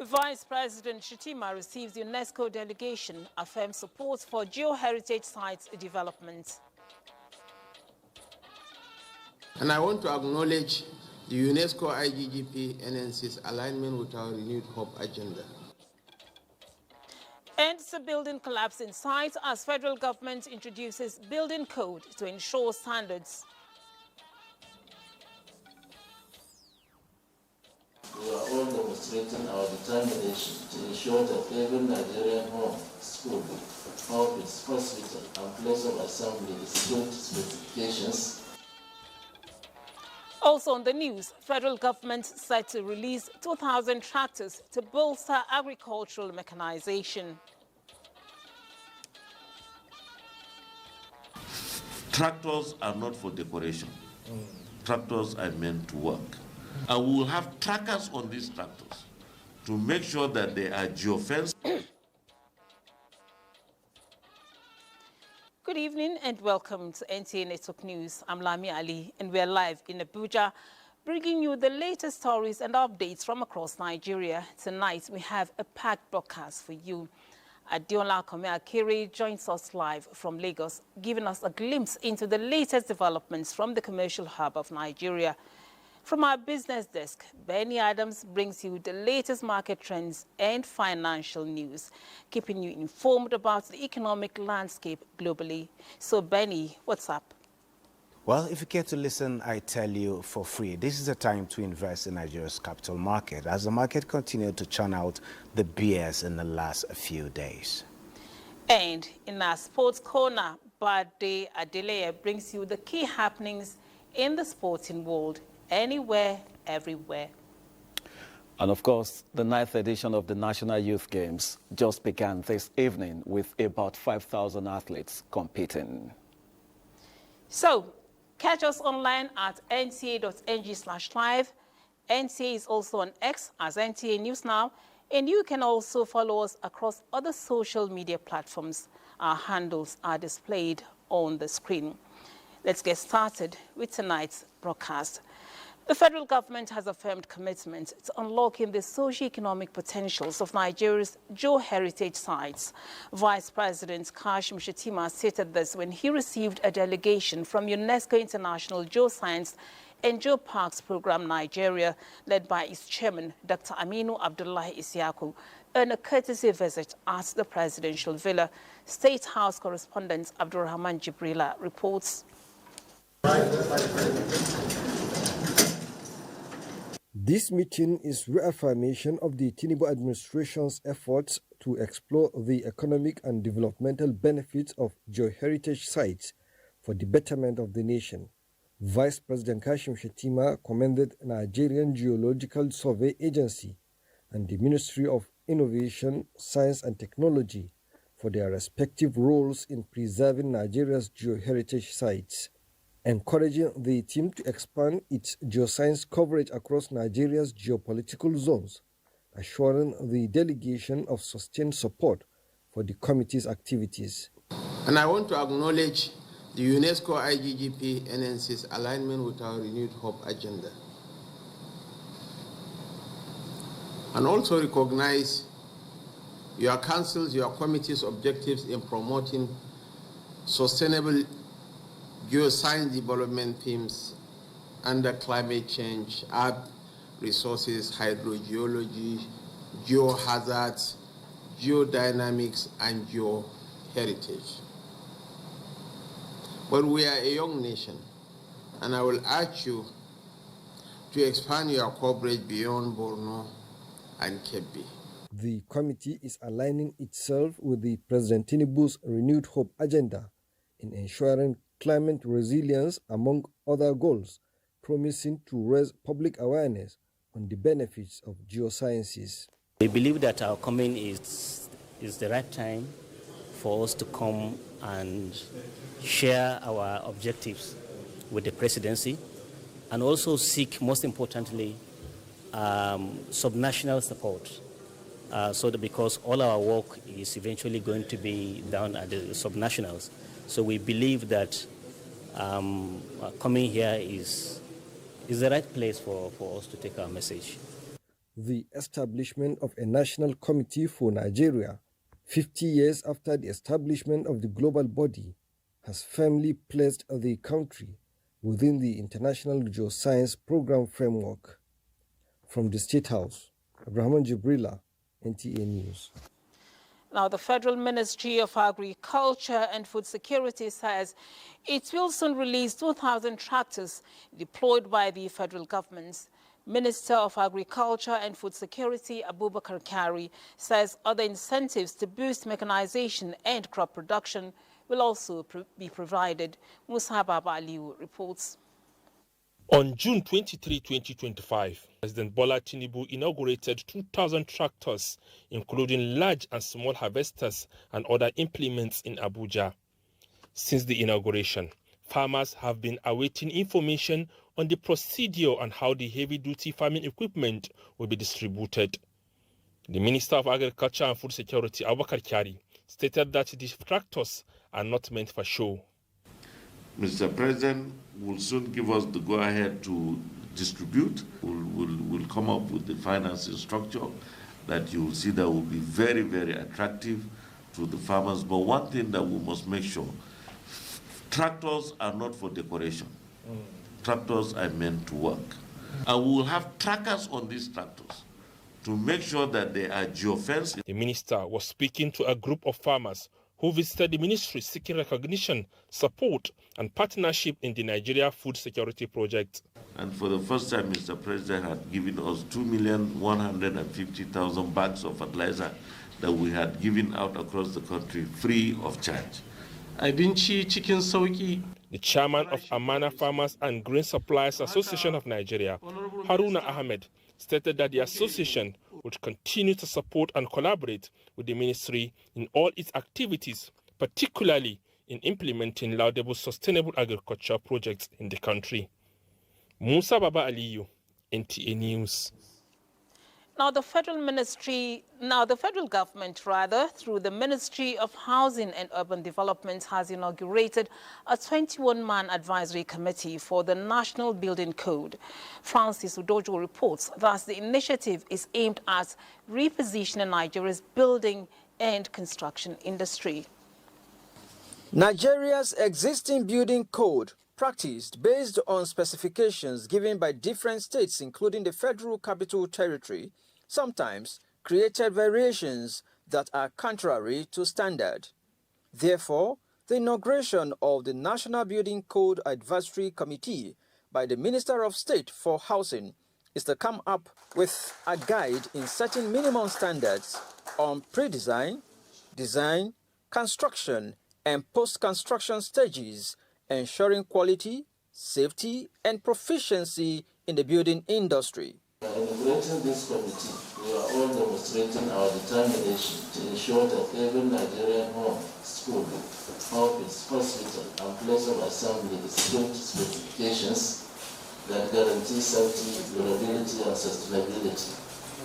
Vice President Shettima receives UNESCO delegation, affirms support for geoheritage sites development. And I want to acknowledge the UNESCO IGGP NNC's alignment with our renewed hope agenda. Ends a building collapse in sight as federal government introduces building code to ensure standards. We are all demonstrating our determination to ensure that every Nigerian home, school, office, hospital, and place of assembly is built to specifications. Also on the news, federal government set to release 2,000 tractors to bolster agricultural mechanization. Tractors are not for decoration. Tractors are meant to work. And we will have trackers on these tractors to make sure that they are geofenced. Good evening and welcome to NTA Network News. I'm Lami Ali and we're live in Abuja, bringing you the latest stories and updates from across Nigeria. Tonight we have a packed broadcast for you. Adiola Kome-Akere joins us live from Lagos, giving us a glimpse into the latest developments from the commercial hub of Nigeria. From our business desk, Benny Adams brings you the latest market trends and financial news, keeping you informed about the economic landscape globally. So, Benny, what's up? Well, if you care to listen, I tell you for free. This is the time to invest in Nigeria's capital market as the market continued to churn out the BS in the last few days. And in our sports corner, Bade Adeleye brings you the key happenings in the sporting world. Anywhere, everywhere. And of course, the 9th edition of the National Youth Games just began this evening with about 5,000 athletes competing. So, catch us online at nta.ng/live. NTA is also on X as NTA News Now, and you can also follow us across other social media platforms. Our handles are displayed on the screen. Let's get started with tonight's broadcast. The federal government has affirmed commitment to unlocking the socio-economic potentials of Nigeria's geoheritage sites. Vice President Kashim Shettima stated this when he received a delegation from UNESCO International Geoscience and Geoparks Program Nigeria, led by its chairman, Dr. Aminu Abdullahi Isiaku, on a courtesy visit at the presidential villa. State House correspondent Abdurrahman Jibrila reports. This meeting is reaffirmation of the Tinubu administration's efforts to explore the economic and developmental benefits of geoheritage sites for the betterment of the nation. Vice President Kashim Shettima commended Nigerian Geological Survey Agency and the Ministry of Innovation, Science and Technology for their respective roles in preserving Nigeria's geoheritage sites, encouraging the team to expand its geoscience coverage across Nigeria's geopolitical zones, assuring the delegation of sustained support for the committee's activities. And I want to acknowledge the UNESCO IGGP NNC's alignment with our renewed hope agenda. And also recognize your council's, your committee's objectives in promoting sustainable geoscience development themes under climate change, earth resources, hydrogeology, geohazards, geodynamics, and geoheritage. But we are a young nation, and I will urge you to expand your coverage beyond Borno and Kebbi. The committee is aligning itself with the President Tinubu's renewed hope agenda in ensuring climate resilience, among other goals, promising to raise public awareness on the benefits of geosciences. We believe that our coming is the right time for us to come and share our objectives with the presidency and also seek, most importantly, subnational support. So that because all our work is eventually going to be done at the subnationals. So we believe that coming here is the right place for us to take our message. the establishment of a national committee for Nigeria, 50 years after the establishment of the global body, has firmly placed the country within the International Geoscience Program framework. From the State House, Abraham Jibrila, NTA News. Now, the Federal Ministry of Agriculture and Food Security says it will soon release 2,000 tractors deployed by the federal government. Minister of Agriculture and Food Security, Abubakar Kari, says other incentives to boost mechanization and crop production will also be provided. Musa Baba Aliu reports. On June 23, 2025, President Bola Tinubu inaugurated 2,000 tractors, including large and small harvesters and other implements in Abuja. Since the inauguration, farmers have been awaiting information on the procedure and how the heavy-duty farming equipment will be distributed. The Minister of Agriculture and Food Security, Abubakar Kari, stated that the tractors are not meant for show. Mr. President will soon give us the go-ahead to distribute. We'll come up with the financing structure that you will see that will be very, very attractive to the farmers. But one thing that we must make sure, tractors are not for decoration. Tractors are meant to work. And we will have trackers on these tractors to make sure that they are geofenced. The minister was speaking to a group of farmers who visited the ministry seeking recognition, support, and partnership in the Nigeria Food Security Project. And for the first time, Mr. President had given us 2,150,000 bags of fertilizer that we had given out across the country free of charge. The chairman of Amana Farmers and Grain Suppliers Association of Nigeria, Haruna Ahmed, stated that the association would continue to support and collaborate with the ministry in all its activities, particularly in implementing laudable sustainable agriculture projects in the country. Musa Baba Aliyu, NTA News. Now, the federal government, through the Ministry of Housing and Urban Development, has inaugurated a 21-man advisory committee for the National Building Code. Francis Udojo reports that the initiative is aimed at repositioning Nigeria's building and construction industry. Nigeria's existing building code, practiced based on specifications given by different states, including the Federal Capital Territory, sometimes created variations that are contrary to standard. Therefore, the inauguration of the National Building Code Advisory Committee by the Minister of State for Housing is to come up with a guide in setting minimum standards on pre-design, design, construction, and post-construction stages, ensuring quality, safety, and proficiency in the building industry. By inaugurating this committee, we are all demonstrating our determination to ensure that every Nigerian home, school, office, hospital, and place of assembly is built to specifications that guarantee safety, durability, and sustainability.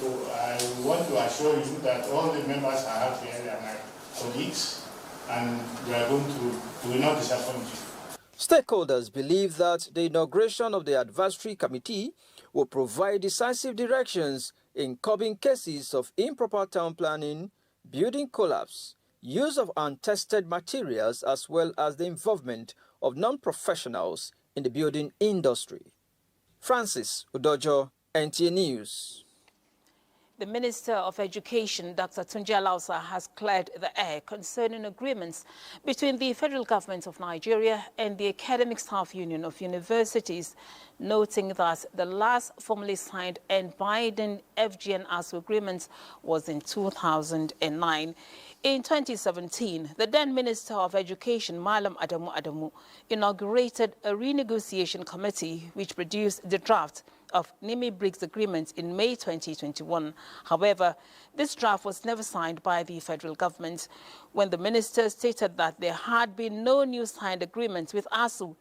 So I want to assure you that all the members I have here are my colleagues, and we will not disappoint you. Stakeholders believe that the inauguration of the advisory committee will provide decisive directions in curbing cases of improper town planning, building collapse, use of untested materials, as well as the involvement of non-professionals in the building industry. Francis Udojo, NTA News. The Minister of Education, Dr. Tunji Alausa, has cleared the air concerning agreements between the federal government of Nigeria and the Academic Staff Union of Universities, noting that the last formally signed and binding FGN-ASU agreement was in 2009. In 2017, the then Minister of Education, Malam Adamu, inaugurated a renegotiation committee which produced the draft of NIMI BRICS agreement in May 2021. However, this draft was never signed by the federal government. When the minister stated that there had been no new signed agreement with ASU,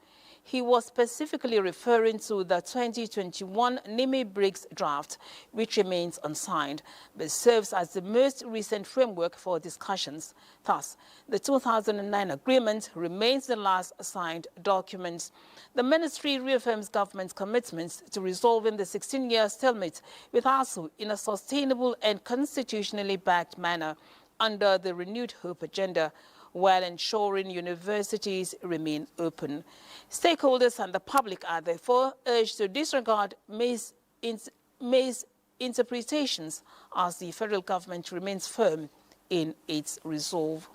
he was specifically referring to the 2021 NIMI BRICS draft, which remains unsigned, but serves as the most recent framework for discussions. Thus, the 2009 agreement remains the last signed document. The ministry reaffirms government's commitments to resolving the 16-year stalemate with ASU in a sustainable and constitutionally backed manner under the renewed hope agenda, while ensuring universities remain open. Stakeholders and the public are therefore urged to disregard May's interpretations as the federal government remains firm in its resolve.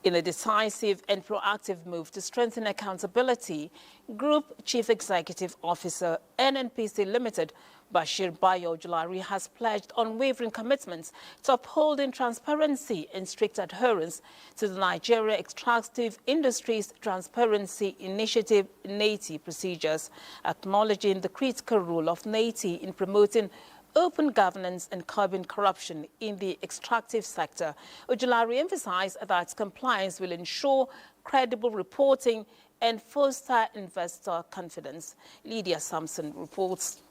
In a decisive and proactive move to strengthen accountability, Group Chief Executive Officer, NNPC Limited, Bashir Bayo Julari, has pledged unwavering commitments to upholding transparency and strict adherence to the Nigeria Extractive Industries Transparency Initiative (NATI) procedures, acknowledging the critical role of NATI in promoting open governance and curbing corruption in the extractive sector. Ojulari emphasized that compliance will ensure credible reporting and foster investor confidence. Lydia Sampson reports.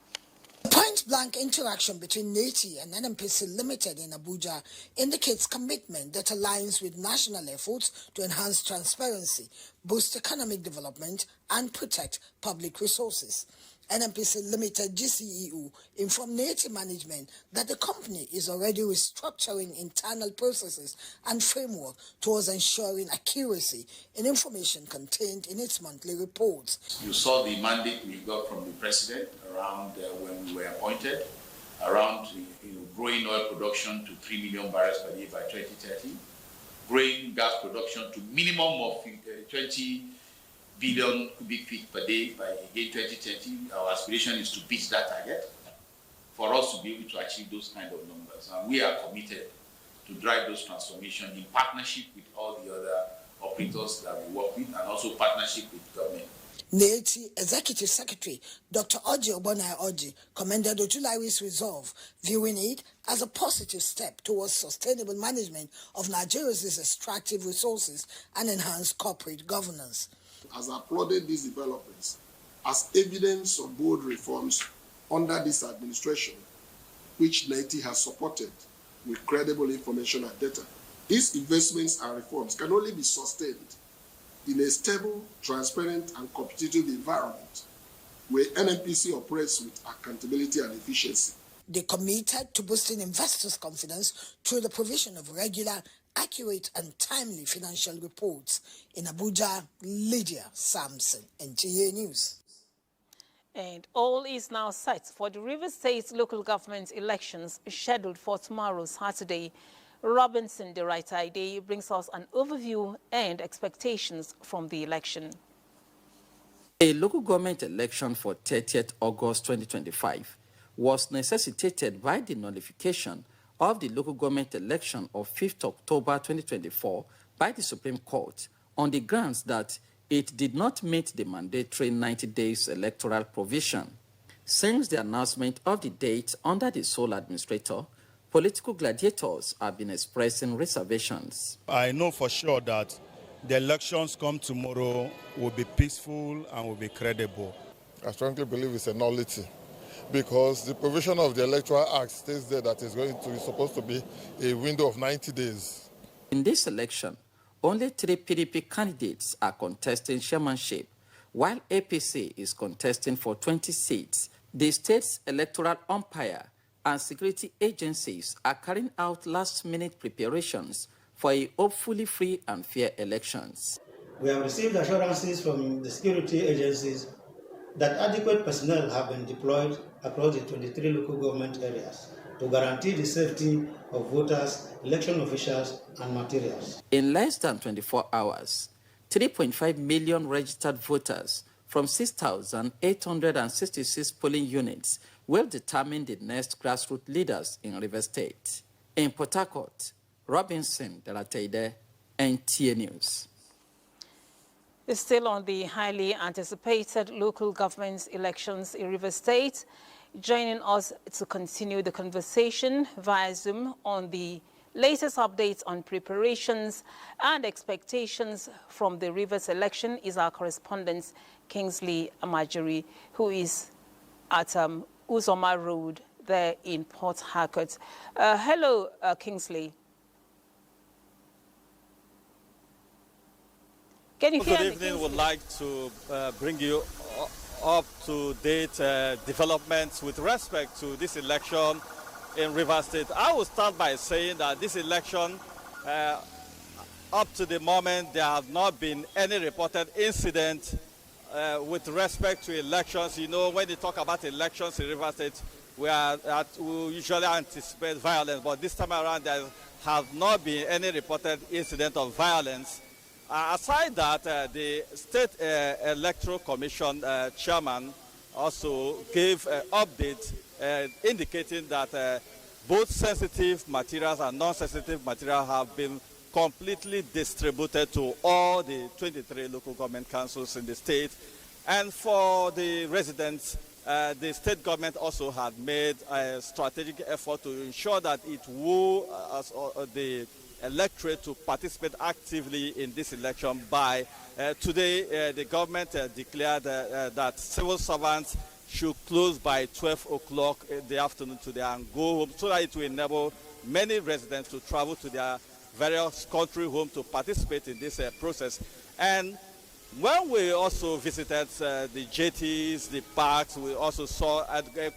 Point-blank interaction between NATI and NNPC Limited in Abuja indicates commitment that aligns with national efforts to enhance transparency, boost economic development, and protect public resources. NNPC Limited GCEU informed NATI management that the company is already restructuring internal processes and framework towards ensuring accuracy in information contained in its monthly reports. You saw the mandate we got from the president around when we were appointed, around growing oil production to 3 million barrels per day by 2030, growing gas production to minimum of 20 billion cubic feet per day by again 2030. Our aspiration is to beat that target for us to be able to achieve those kind of numbers. And we are committed to drive those transformations in partnership with all the other operators that we work with and also partnership with government. NATI Executive Secretary Dr. Oji Obonai Oji commended Ojulari's resolve, viewing it as a positive step towards sustainable management of Nigeria's extractive resources and enhanced corporate governance. Has applauded these developments as evidence of bold reforms under this administration, which NATI has supported with credible information and data. These investments and reforms can only be sustained in a stable, transparent, and competitive environment where NNPC operates with accountability and efficiency. They committed to boosting investors' confidence through the provision of regular, accurate, and timely financial reports. In Abuja, Lydia Sampson, NTA News. And all is now set for the Rivers State local government elections scheduled for tomorrow, Saturday. Robinson Deraitaide brings us an overview and expectations from the election. A local government election for 30th August 2025 was necessitated by the nullification of the local government election of 5th October 2024 by the Supreme Court on the grounds that it did not meet the mandatory 90 days electoral provision. Since the announcement of the date under the sole administrator, political gladiators have been expressing reservations. I know for sure that the elections come tomorrow will be peaceful and will be credible. I strongly believe it's a nullity because the provision of the Electoral Act states there that it's supposed to be a window of 90 days. In this election, only 3 PDP candidates are contesting chairmanship, while APC is contesting for 20 seats. The state's electoral umpire and security agencies are carrying out last-minute preparations for a hopefully free and fair elections. We have received assurances from the security agencies that adequate personnel have been deployed across the 23 local government areas to guarantee the safety of voters, election officials, and materials. In less than 24 hours, 3.5 million registered voters from 6,866 polling units will determine the next grassroots leaders in Rivers State. In Port Harcourt, Robinson Deraitaide, NTA News. Still on the highly anticipated local government elections in Rivers State, joining us to continue the conversation via Zoom on the Latest updates on preparations and expectations from the Rivers election is our correspondent Kingsley Amajiri, who is at Uzoma Road there in Port Harcourt. Hello, Kingsley. Can you hear me? Good evening. Would like to bring you up-to-date developments with respect to this election in Rivers State. I will start by saying that this election, up to the moment, there have not been any reported incident with respect to elections. You know, when they talk about elections in Rivers State, we usually anticipate violence, but this time around there have not been any reported incident of violence. Aside that, the State Electoral Commission chairman also gave an update indicating that both sensitive materials and non-sensitive materials have been completely distributed to all the 23 local government councils in the state. And for the residents, the state government also had made a strategic effort to ensure that it will the electorate to participate actively in this election by today. The government declared that civil servants should close by 12 o'clock in the afternoon today and go home, so that it will enable many residents to travel to their various country homes to participate in this process. And when we also visited the jetties, the parks, we also saw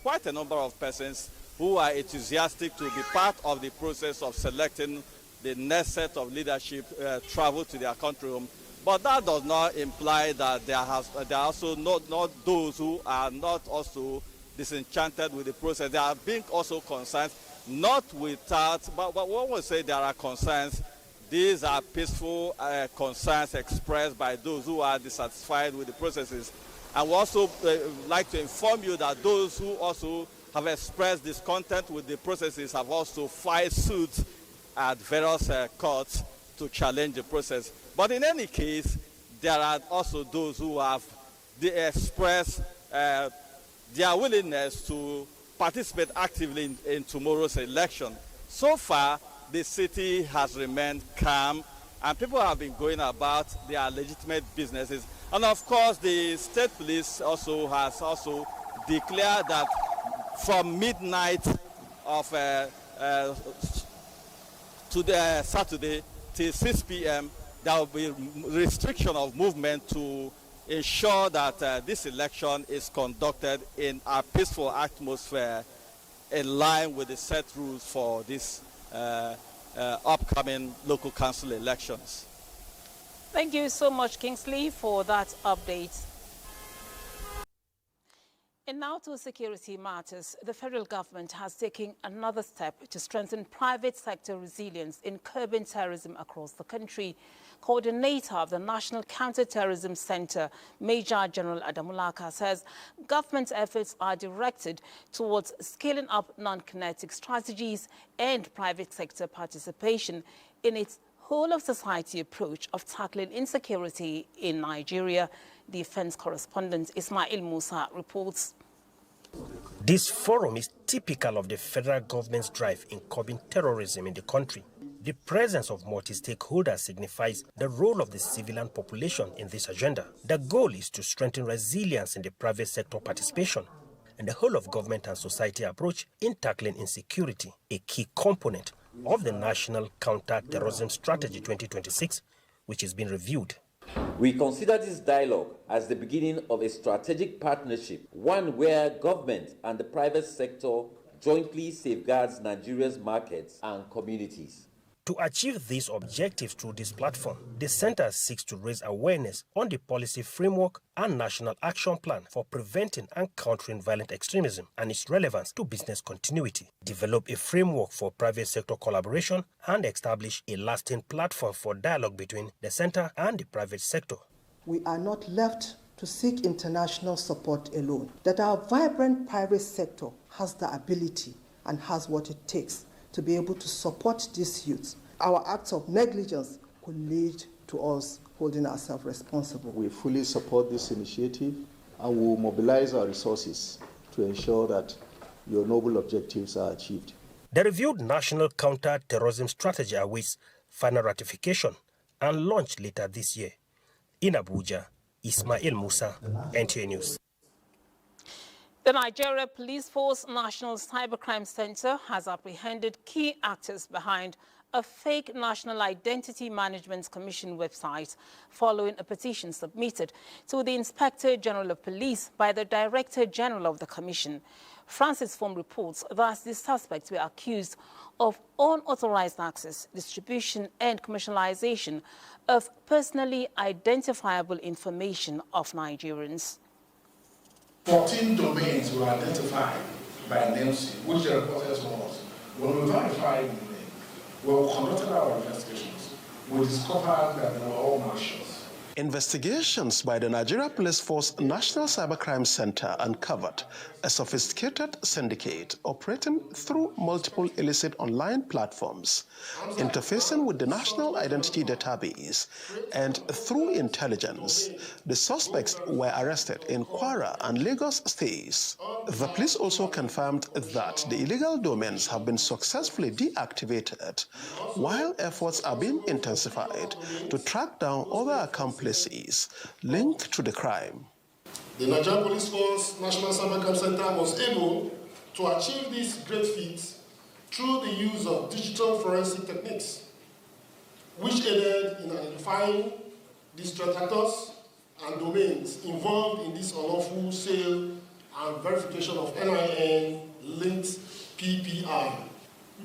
quite a number of persons who are enthusiastic to be part of the process of selecting the next set of leadership travel to their country home. But that does not imply that there are also not those who are not also disenchanted with the process. There are being also concerns, not without, but when we say there are concerns, these are peaceful concerns expressed by those who are dissatisfied with the processes. And we also like to inform you that those who also have expressed discontent with the processes have also filed suits at various courts to challenge the process. But in any case, there are also those who have expressed their willingness to participate actively in tomorrow's election. So far, the city has remained calm, and people have been going about their legitimate businesses. And of course, the state police also has also declared that from midnight of today, Saturday, till 6 p.m., there will be restriction of movement to ensure that this election is conducted in a peaceful atmosphere in line with the set rules for this upcoming local council elections. Thank you so much, Kingsley, for that update. And now to security matters. The federal government has taken another step to strengthen private sector resilience in curbing terrorism across the country. Coordinator of the National Counter-terrorism Center, Major General Adamulaka, says government efforts are directed towards scaling up non-kinetic strategies and private sector participation in its whole-of-society approach of tackling insecurity in Nigeria. The defense correspondent Ismail Musa reports. This forum is typical of the federal government's drive in curbing terrorism in the country. The presence of multi-stakeholders signifies the role of the civilian population in this agenda. The goal is to strengthen resilience in the private sector participation and the whole of government and society approach in tackling insecurity, a key component of the National Counter-terrorism Strategy 2026, which is being reviewed. We consider this dialogue as the beginning of a strategic partnership, one where government and the private sector jointly safeguards Nigeria's markets and communities. To achieve these objectives through this platform, the center seeks to raise awareness on the policy framework and national action plan for preventing and countering violent extremism and its relevance to business continuity, develop a framework for private sector collaboration, and establish a lasting platform for dialogue between the center and the private sector. We are not left to seek international support alone, that our vibrant private sector has the ability and has what it takes to be able to support these youths. Our acts of negligence could lead to us holding ourselves responsible. We fully support this initiative and will mobilize our resources to ensure that your noble objectives are achieved. The reviewed National Counter-terrorism Strategy awaits final ratification and launch later this year. In Abuja, Ismail Musa, NTA News. The Nigeria Police Force National Cybercrime Center has apprehended key actors behind a fake National Identity Management Commission website following a petition submitted to the Inspector General of Police by the Director General of the Commission. Francis Form reports that the suspects were accused of unauthorized access, distribution and commercialization of personally identifiable information of Nigerians. 14 domains were identified by NNPC, which the process was. When we verified the name, when we conducted our investigations, we discovered that they were all malicious. Investigations by the Nigeria Police Force National Cybercrime Center uncovered a sophisticated syndicate operating through multiple illicit online platforms, interfacing with the National Identity Database, and through intelligence. The suspects were arrested in Kwara and Lagos states. The police also confirmed that the illegal domains have been successfully deactivated, while efforts are being intensified to track down other accomplices linked to the crime. The Nigerian Police Force National Cybercrime Center was able to achieve this great feat through the use of digital forensic techniques, which aided in identifying the threat actors and domains involved in this unlawful sale and verification of NIN-linked PPI.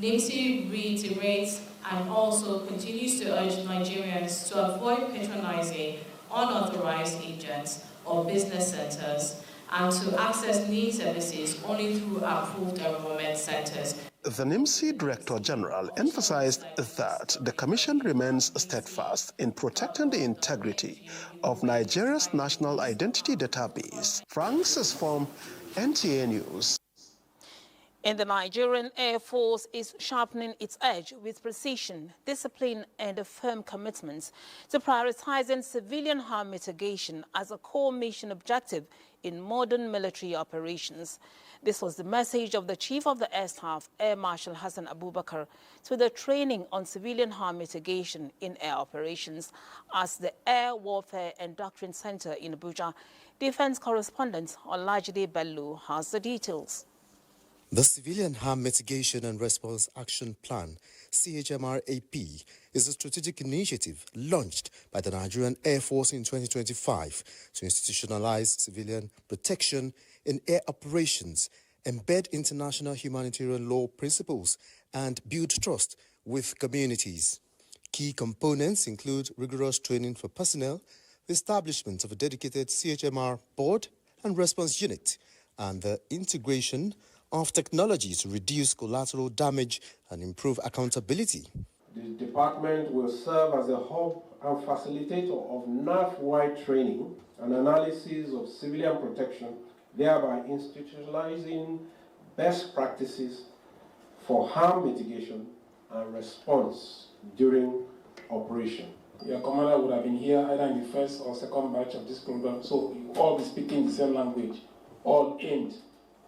NNPC reiterates and also continues to urge Nigerians to avoid patronizing unauthorized agents or business centers and to access needs services only through approved enrollment centers. The NNPC Director General emphasized that the Commission remains steadfast in protecting the integrity of Nigeria's national identity database. Francis Form, NTA News. And the Nigerian Air Force is sharpening its edge with precision, discipline, and a firm commitment to prioritizing civilian harm mitigation as a core mission objective in modern military operations. This was the message of the Chief of the Air Staff, Air Marshal Hassan Abubakar, to the training on civilian harm mitigation in air operations at the Air Warfare and Doctrine Center in Abuja. Defense correspondent Olajide Bello has the details. The Civilian Harm Mitigation and Response Action Plan, CHMRAP, is a strategic initiative launched by the Nigerian Air Force in 2025 to institutionalize civilian protection in air operations, embed international humanitarian law principles, and build trust with communities. Key components include rigorous training for personnel, the establishment of a dedicated CHMR board and response unit, and the integration of technology to reduce collateral damage and improve accountability. The department will serve as a hub and facilitator of NAF-wide training and analysis of civilian protection, thereby institutionalizing best practices for harm mitigation and response during operation. Your commander would have been here either in the first or second batch of this program, so you all be speaking the same language, all aimed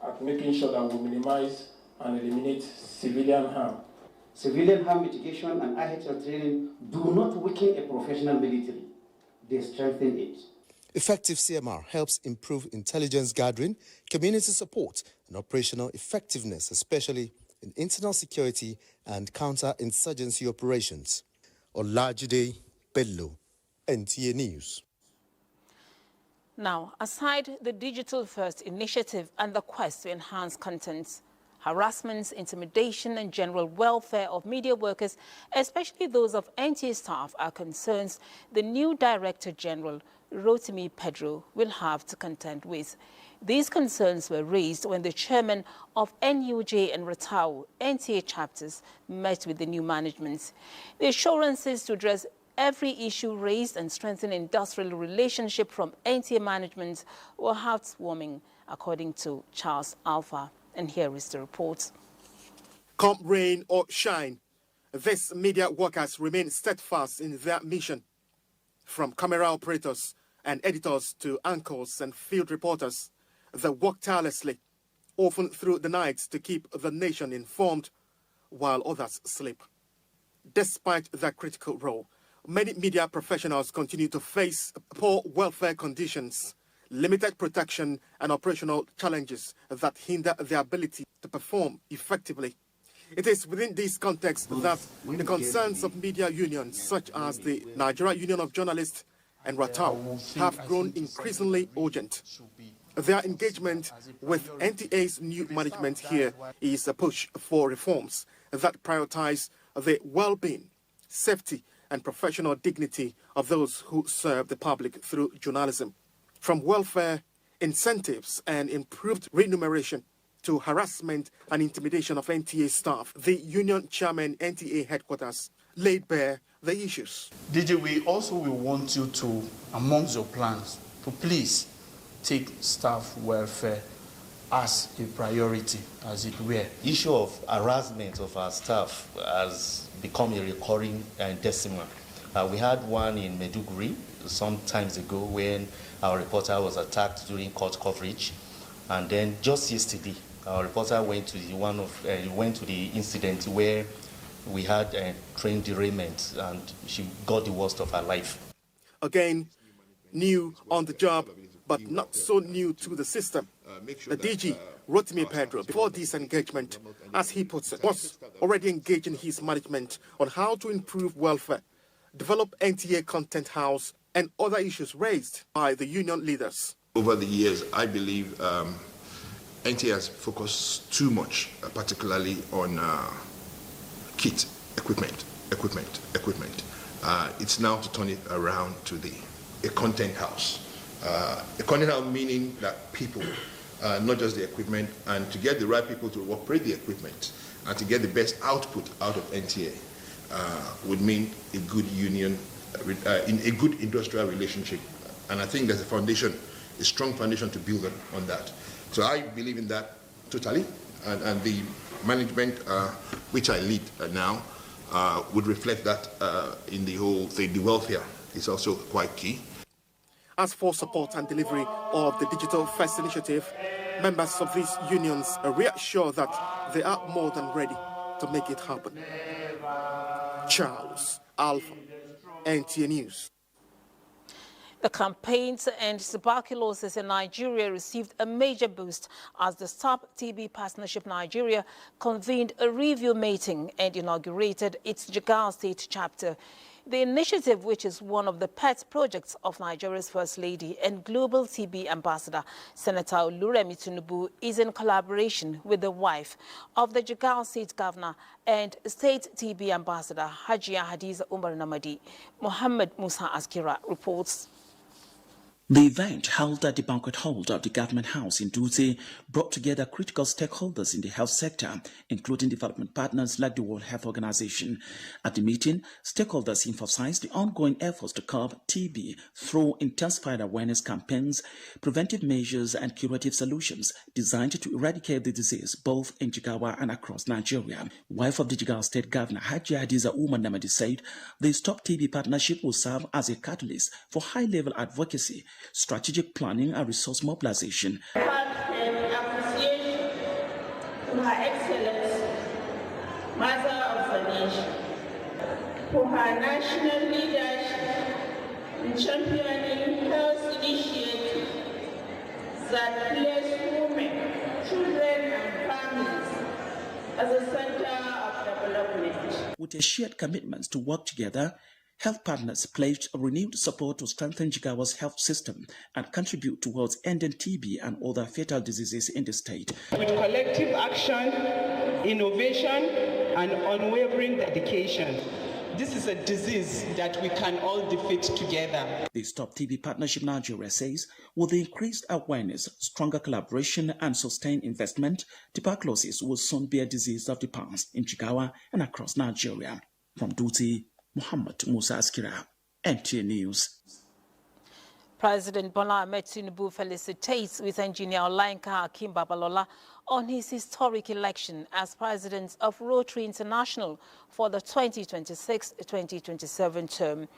at making sure that we minimize and eliminate civilian harm. Civilian harm mitigation and IHL training do not weaken a professional military, they strengthen it. Effective CMR helps improve intelligence gathering, community support, and operational effectiveness, especially in internal security and counter-insurgency operations. Olajide Bello, NTA News. Now, aside the digital-first initiative and the quest to enhance content, harassment, intimidation, and general welfare of media workers, especially those of NTA staff, are concerns the new Director General, Rotimi Pedro, will have to contend with. These concerns were raised when the chairman of NUJ and Ratau NTA chapters met with the new management. The assurances to address every issue raised and strengthen industrial relationship from NTA management were heartwarming, according to Charles Alpha. And here is the report. Come rain or shine, these media workers remain steadfast in their mission. From camera operators and editors to anchors and field reporters, they work tirelessly, often through the night, to keep the nation informed while others sleep. Despite their critical role, many media professionals continue to face poor welfare conditions, limited protection, and operational challenges that hinder their ability to perform effectively. It is within this context that the concerns of media unions such as the Nigerian Union of Journalists and Rotary have grown increasingly urgent. Their engagement with NTA's new management here is a push for reforms that prioritize the well-being, safety, and professional dignity of those who serve the public through journalism. From welfare, incentives, and improved remuneration to harassment and intimidation of NTA staff, the union chairman NTA headquarters laid bare the issues. DJ, we also will want you to, amongst your plans, to please take staff welfare as a priority, as it were. Issue of harassment of our staff has become a recurring decimal. We had one in Maiduguri some times ago when our reporter was attacked during court coverage, and then just yesterday, our reporter went to the incident where we had a train derailment, and she got the worst of her life. Again, new on the job, but not so new to the system. The DG, Rotimi Pedro, before this engagement, as he puts it, was already engaging his management on how to improve welfare, develop NTA content house, and other issues raised by the union leaders. Over the years, I believe NTA has focused too much, particularly on kit, equipment. It's now to turn it around to a content house. A content house meaning that people, not just the equipment, and to get the right people to operate the equipment and to get the best output out of NTA would mean a good union, in a good industrial relationship. And I think there's a foundation, a strong foundation to build on that. So I believe in that totally, and the management which I lead now would reflect that in the whole thing. The welfare is also quite key. As for support and delivery of the Digital First Initiative, members of these unions are reassured that they are more than ready to make it happen. Charles Alpha, NTA News. The campaign to end tuberculosis in Nigeria received a major boost as the Stop TB Partnership Nigeria convened a review meeting and inaugurated its Jigawa State chapter. The initiative, which is one of the pet projects of Nigeria's First Lady and Global TB Ambassador, Senator Oluremi Tinubu, is in collaboration with the wife of the Jigawa State Governor and State TB Ambassador, Hajia Hadiza Umar Namadi. Mohammed Musa Askira reports. The event, held at the banquet hall of the Government House in Dutse, brought together critical stakeholders in the health sector, including development partners like the World Health Organization. At the meeting, stakeholders emphasized the ongoing efforts to curb TB through intensified awareness campaigns, preventive measures, and curative solutions designed to eradicate the disease both in Jigawa and across Nigeria. Wife of the Jigawa State Governor, Hajia Hadiza Umar Namadi, said the Stop TB Partnership will serve as a catalyst for high-level advocacy, strategic planning, and resource mobilization. Heartfelt appreciation to Her Excellency, Mother of the Nation, for her national leadership in championing health initiatives that place women, children, and families as a center of development. With a shared commitment to work together, health partners pledged renewed support to strengthen Jigawa's health system and contribute towards ending TB and other fatal diseases in the state. With collective action, innovation, and unwavering dedication, this is a disease that we can all defeat together. The Stop TB Partnership Nigeria says, with the increased awareness, stronger collaboration, and sustained investment, tuberculosis will soon be a disease of the past in Jigawa and across Nigeria. From Dutse, Muhammad Musa Askira, NTA News. President Bola Ahmed Tinubu felicitates with engineer Olainka Hakim Babalola on his historic election as president of Rotary International for the 2026-2027 term.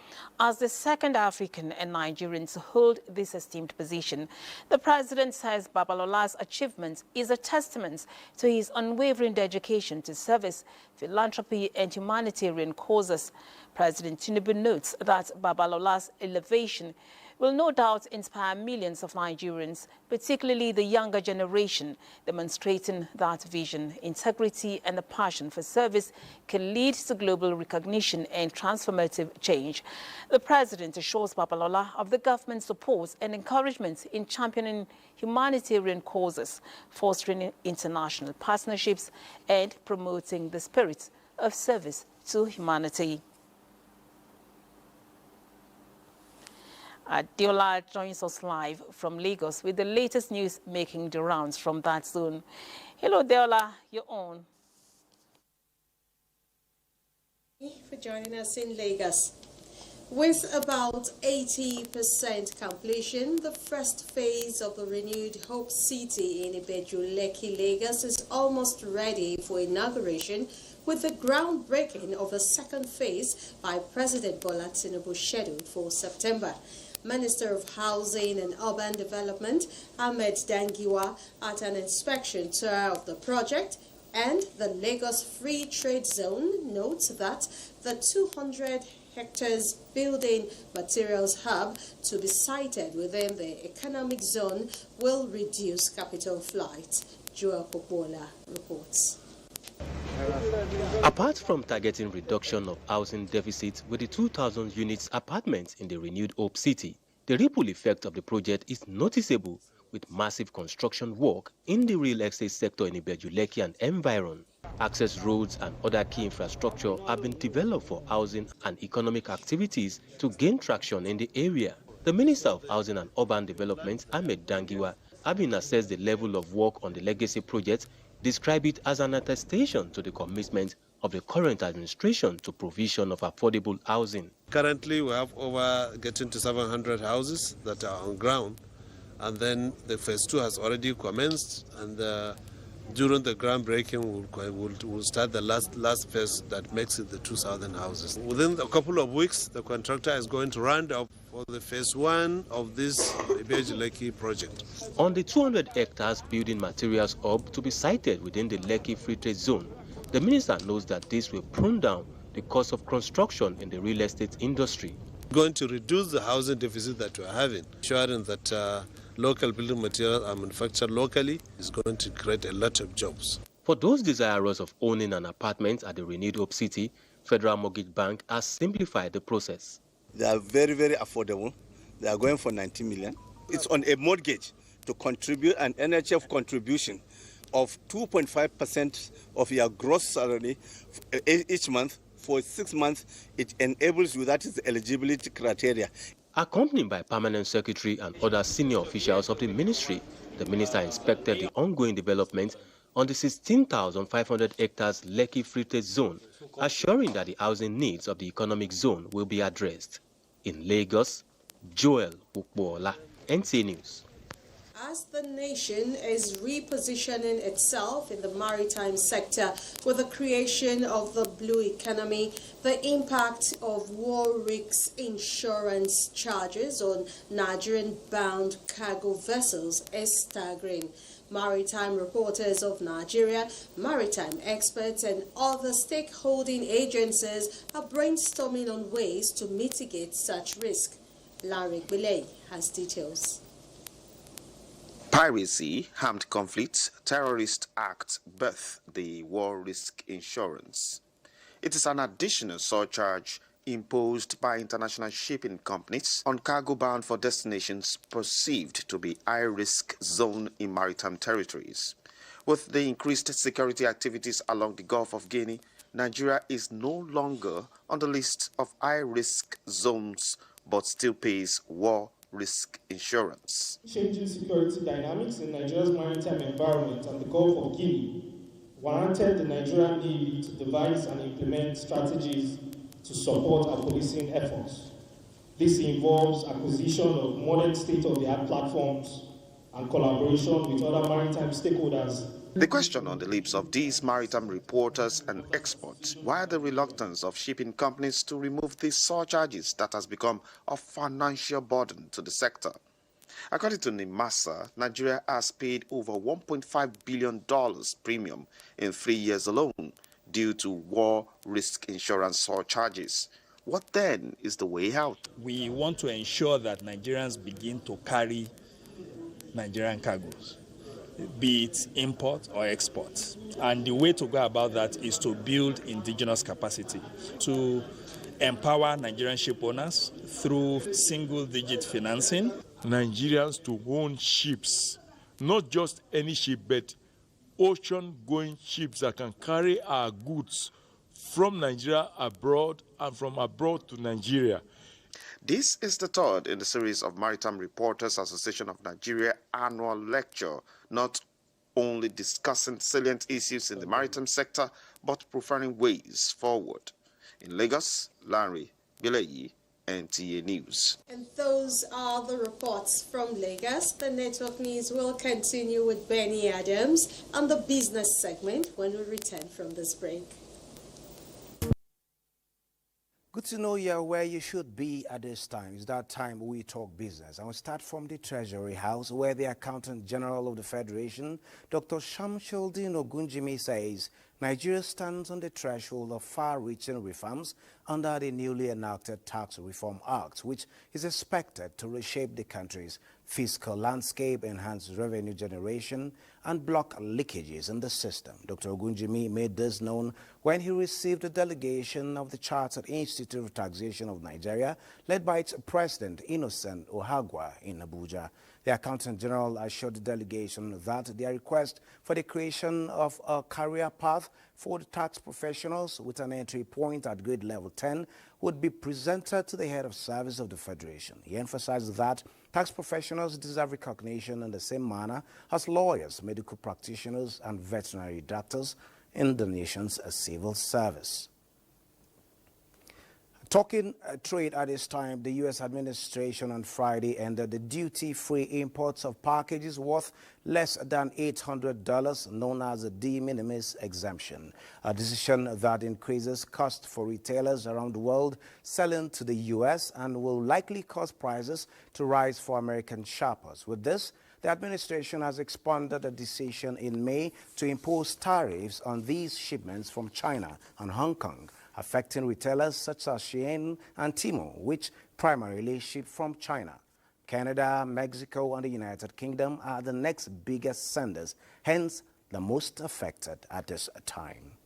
As the second African and Nigerian to hold this esteemed position, the president says Babalola's achievement is a testament to his unwavering dedication to service, philanthropy and humanitarian causes. President Tinubu notes that Babalola's elevation will no doubt inspire millions of Nigerians, particularly the younger generation, demonstrating that vision, integrity and the passion for service can lead to global recognition and transformative change. The president assures Babalola of the government's support and encouragement in championing humanitarian causes, fostering international partnerships and promoting the spirit of service to humanity. Diola joins us live from Lagos with the latest news making the rounds from that zone. Hello, Diola, you're on. Thank you for joining us in Lagos. With about 80% completion, the first phase of the renewed Hope City in Ibeju-Lekki, Lagos is almost ready for inauguration, with the groundbreaking of the second phase by President Bola Tinubu scheduled for September. Minister of Housing and Urban Development, Ahmed Dangiwa, at an inspection tour of the project, and the Lagos Free Trade Zone notes that the 200 hectares building materials hub to be sited within the economic zone will reduce capital flight. Joel Popola reports. Apart from targeting reduction of housing deficit with the 2,000 units apartments in the renewed Hope City, the ripple effect of the project is noticeable, with massive construction work in the real estate sector in Ibeju-Lekki and environ. Access roads and other key infrastructure have been developed for housing and economic activities to gain traction in the area. The Minister of Housing and Urban Development, Ahmed Dangiwa, having assessed the level of work on the legacy project, describe it as an attestation to the commitment of the current administration to provision of affordable housing. Currently, we have over getting to 700 houses that are on ground, and then the phase 2 has already commenced, and during the groundbreaking, we'll start the last phase that makes it the 2,000 houses. Within a couple of weeks, the contractor is going to round up for the phase 1 of this Ibeju-Lekki project. On the 200 hectares building materials hub to be sited within the Lekki Free Trade Zone, the minister knows that this will prune down the cost of construction in the real estate industry. Going to reduce the housing deficit that we're having, ensuring that local building materials are manufactured locally is going to create a lot of jobs. For those desirous of owning an apartment at the renewed Hope City, Federal Mortgage Bank has simplified the process. They are very, very affordable. They are going for 90 million. It's on a mortgage to contribute an NHF contribution of 2.5% of your gross salary each month. For 6 months, it enables you, that is the eligibility criteria. Accompanied by Permanent Secretary and other senior officials of the ministry, the minister inspected the ongoing development on the 16,500 hectares Lekki Free Trade Zone, assuring that the housing needs of the economic zone will be addressed. In Lagos, Joel Ukbola, NTA News. As the nation is repositioning itself in the maritime sector with the creation of the blue economy, the impact of war risk insurance charges on Nigerian-bound cargo vessels is staggering. Maritime reporters of Nigeria, maritime experts and other stakeholding agencies are brainstorming on ways to mitigate such risk. Larry Bilay has details. Piracy, armed conflicts, terrorist acts birth the war risk insurance. It is an additional surcharge imposed by international shipping companies on cargo bound for destinations perceived to be high-risk zone in maritime territories. With the increased security activities along the Gulf of Guinea, Nigeria is no longer on the list of high-risk zones but still pays war risk insurance. Changing security dynamics in Nigeria's maritime environment and the Gulf of Guinea warranted the Nigerian Navy to devise and implement strategies to support our policing efforts. This involves acquisition of modern state-of-the-art platforms and collaboration with other maritime stakeholders The question on the lips of these maritime reporters and experts: why the reluctance of shipping companies to remove these surcharges that has become a financial burden to the sector? According to NIMASA, Nigeria has paid over $1.5 billion premium in 3 years alone due to war risk insurance surcharges. What then is the way out? We want to ensure that Nigerians begin to carry Nigerian cargoes, be it import or export. And the way to go about that is to build indigenous capacity, to empower Nigerian ship owners through single-digit financing. Nigerians to own ships, not just any ship, but ocean-going ships that can carry our goods from Nigeria abroad and from abroad to Nigeria. This is the third in the series of Maritime Reporters Association of Nigeria annual lecture, not only discussing salient issues in the maritime sector, but preferring ways forward. In Lagos, Larry Bileyi, NTA News. And those are the reports from Lagos. The network news will continue with Benny Adams on the business segment when we return from this break. Good to know you're where you should be at this time. It's that time we talk business. And we'll start from the Treasury House, where the Accountant General of the Federation, Dr. Shamsuddin Ogunjimi, says Nigeria stands on the threshold of far-reaching reforms under the newly enacted Tax Reform Act, which is expected to reshape the country's fiscal landscape, enhance revenue generation, and block leakages in the system. Dr. Ogunjimi made this known when he received a delegation of the Chartered Institute of Taxation of Nigeria, led by its president, Innocent Ohagwa, in Abuja. The Accountant General assured the delegation that their request for the creation of a career path for the tax professionals with an entry point at grade level 10 would be presented to the head of service of the Federation. He emphasized that tax professionals deserve recognition in the same manner as lawyers, medical practitioners, and veterinary doctors in the nation's civil service. Talking trade at this time, the U.S. administration on Friday ended the duty-free imports of packages worth less than $800, known as a de minimis exemption, a decision that increases cost for retailers around the world selling to the U.S. and will likely cause prices to rise for American shoppers. With this, the administration has expanded a decision in May to impose tariffs on these shipments from China and Hong Kong, affecting retailers such as Shein and Temu, which primarily ship from China. Canada, Mexico, and the United Kingdom are the next biggest senders, hence the most affected at this time.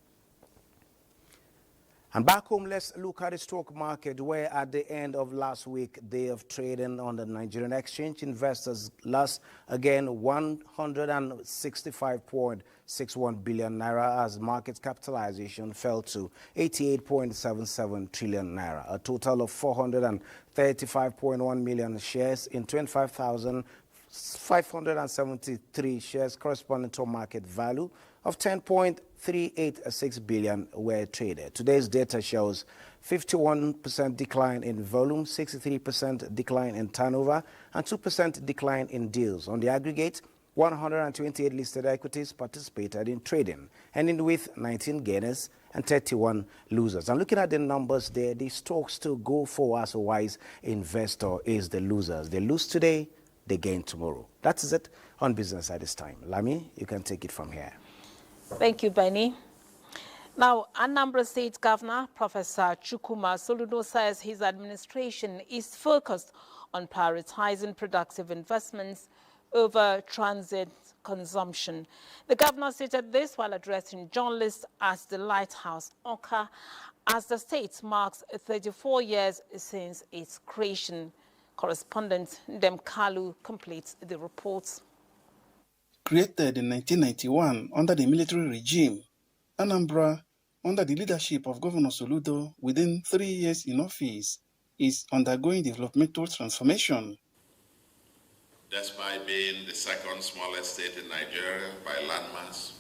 And back home, let's look at the stock market, where at the end of last week, day of trading on the Nigerian exchange, investors lost again 165.61 billion naira as market capitalization fell to 88.77 trillion naira. A total of 435.1 million shares in 25,573 shares corresponding to a market value of 10.386 billion were traded. Today's data shows 51% decline in volume, 63% decline in turnover, and 2% decline in deals. On the aggregate, 128 listed equities participated in trading, ending with 19 gainers and 31 losers. And looking at the numbers there, the stocks to go for as a wise investor is the losers. They lose today, they gain tomorrow. That is it on business at this time. Lami, you can take it from here. Thank you, Benny. Now, Anambra State Governor Professor Chukwuma Soludo says his administration is focused on prioritizing productive investments over transit consumption. The governor stated this while addressing journalists at the Lighthouse Oka as the state marks 34 years since its creation. Correspondent Ndem Kalu completes the report. Created in 1991 under the military regime, Anambra, under the leadership of Governor Soludo, within 3 years in office, is undergoing developmental transformation. Despite being the second smallest state in Nigeria by landmass,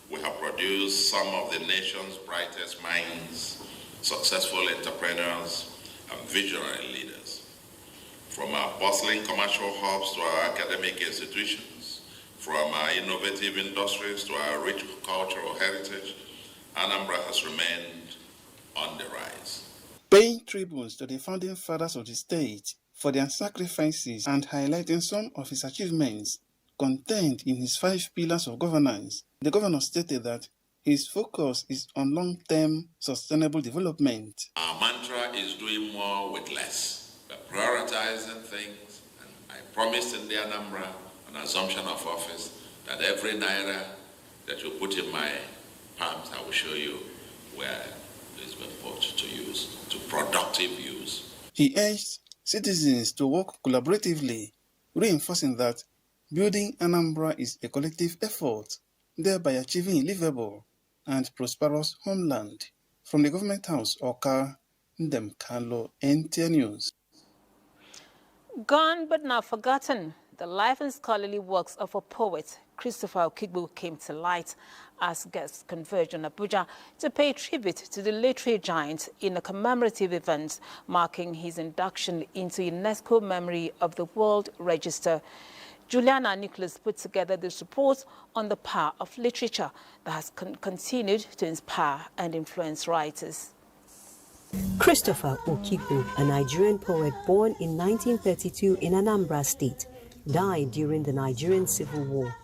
we have produced some of the nation's brightest minds, successful entrepreneurs, and visionary leaders. From our bustling commercial hubs to our academic institutions, From our innovative industries to our rich cultural heritage, Anambra has remained on the rise. Paying tributes to the founding fathers of the state for their sacrifices and highlighting some of his achievements contained in his 5 pillars of governance, the governor stated that his focus is on long-term sustainable development. Our mantra is doing more with less. We're prioritizing things, and I promised in the Anambra, an assumption of office, that every naira that you put in my palms, I will show you where it's been put to use, to productive use. He urged citizens to work collaboratively, reinforcing that building Anambra is a collective effort, thereby achieving a livable and prosperous homeland. From the Government House, Oka, Ndemkalo, NTA News. Gone but not forgotten, the life and scholarly works of a poet, Christopher Okigbo, came to light as guests converged on Abuja to pay tribute to the literary giant in a commemorative event marking his induction into UNESCO Memory of the World Register. Juliana Nicholas put together this report on the power of literature that has continued to inspire and influence writers. Christopher Okigbo, a Nigerian poet born in 1932 in Anambra State, died during the Nigerian Civil War.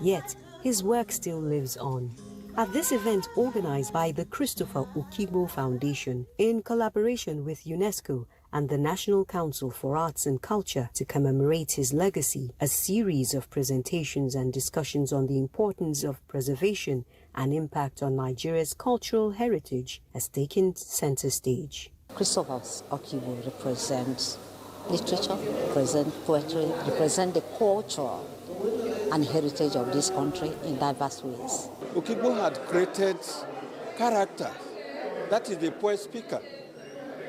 Yet, his work still lives on. At this event organized by the Christopher Okigbo Foundation in collaboration with UNESCO and the National Council for Arts and Culture to commemorate his legacy, a series of presentations and discussions on the importance of preservation and impact on Nigeria's cultural heritage has taken center stage. Christopher Okigbo represents literature, represents poetry, represents the culture and heritage of this country in diverse ways. Okigbo had created character, that is the poet speaker,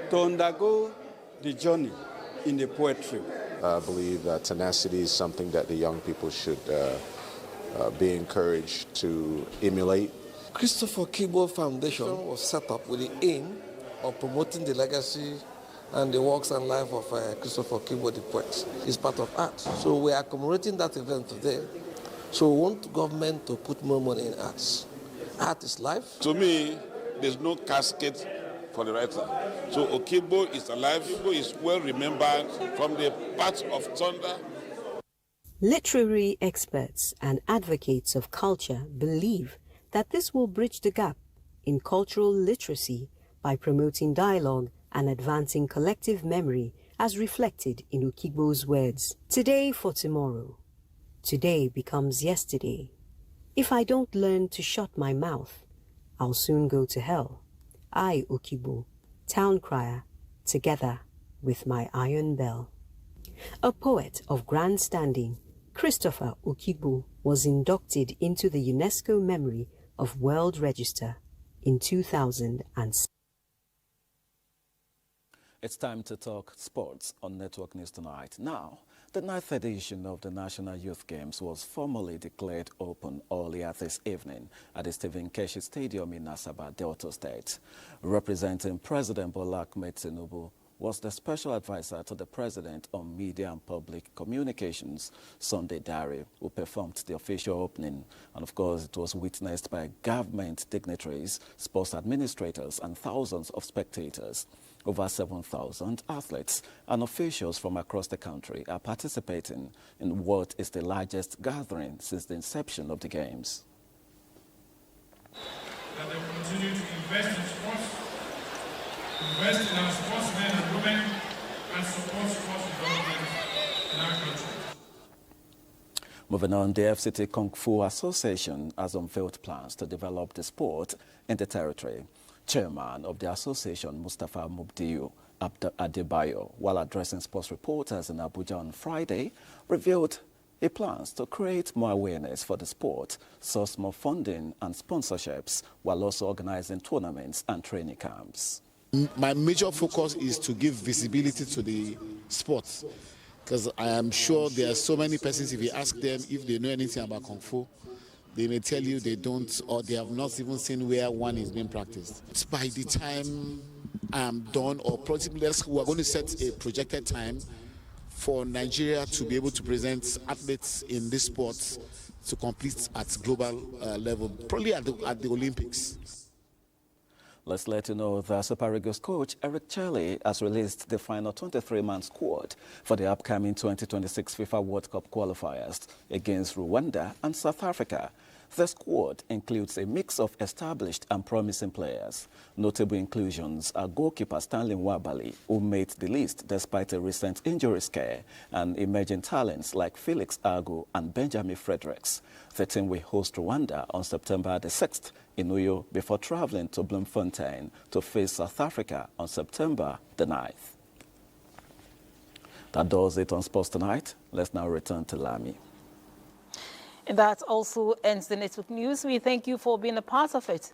to undergo the journey in the poetry. I believe that tenacity is something that the young people should be encouraged to emulate. Christopher Okigbo Foundation was set up with the aim of promoting the legacy and the works and life of Christopher Okigbo the poet. It's part of art. So we are commemorating that event today. So we want government to put more money in arts. Art is life. To me, there's no casket for the writer. So Okigbo is alive. Okigbo is well remembered from the path of thunder. Literary experts and advocates of culture believe that this will bridge the gap in cultural literacy by promoting dialogue and advancing collective memory as reflected in Okigbo's words. Today for tomorrow. Today becomes yesterday. If I don't learn to shut my mouth, I'll soon go to hell. I, Okigbo, town crier, together with my iron bell. A poet of grand standing, Christopher Okigbo was inducted into the UNESCO Memory of World Register in 2006. It's time to talk sports on Network News Tonight. Now, the 9th edition of the National Youth Games was formally declared open earlier this evening at the Stephen Keshi Stadium in Asaba, Delta State. Representing President Bola Ahmed Tinubu was the special advisor to the President on Media and Public Communications, Sunday Dare, who performed the official opening. And of course, it was witnessed by government dignitaries, sports administrators, and thousands of spectators. Over 7,000 athletes and officials from across the country are participating in what is the largest gathering since the inception of the Games. That they continue to invest in sports, invest in our sportsmen and women, and support sports development in our country. Moving on, the FCT Kung Fu Association has unveiled plans to develop the sport in the territory. Chairman of the association, Mustafa Mubdiu Adebayo, while addressing sports reporters in Abuja on Friday, revealed he plans to create more awareness for the sport, source more funding and sponsorships, while also organizing tournaments and training camps. My major focus is to give visibility to the sports, because I am sure there are so many persons, if you ask them if they know anything about Kung Fu, they may tell you they don't, or they have not even seen where one is being practiced. By the time I'm done, or possibly we're going to set a projected time for Nigeria to be able to present athletes in this sport to compete at global level, probably at the Olympics. Let's let you know that Super Eagles coach Eric Chelle has released the final 23-man squad for the upcoming 2026 FIFA World Cup qualifiers against Rwanda and South Africa. The squad includes a mix of established and promising players. Notable inclusions are goalkeeper Stanley Nwabali, who made the list despite a recent injury scare, and emerging talents like Felix Agu and Benjamin Fredericks. The team will host Rwanda on September the 6th in Uyo before traveling to Bloemfontein to face South Africa on September the 9th. That does it on Sports Tonight. Let's now return to Lami. And that also ends the network news. We thank you for being a part of it.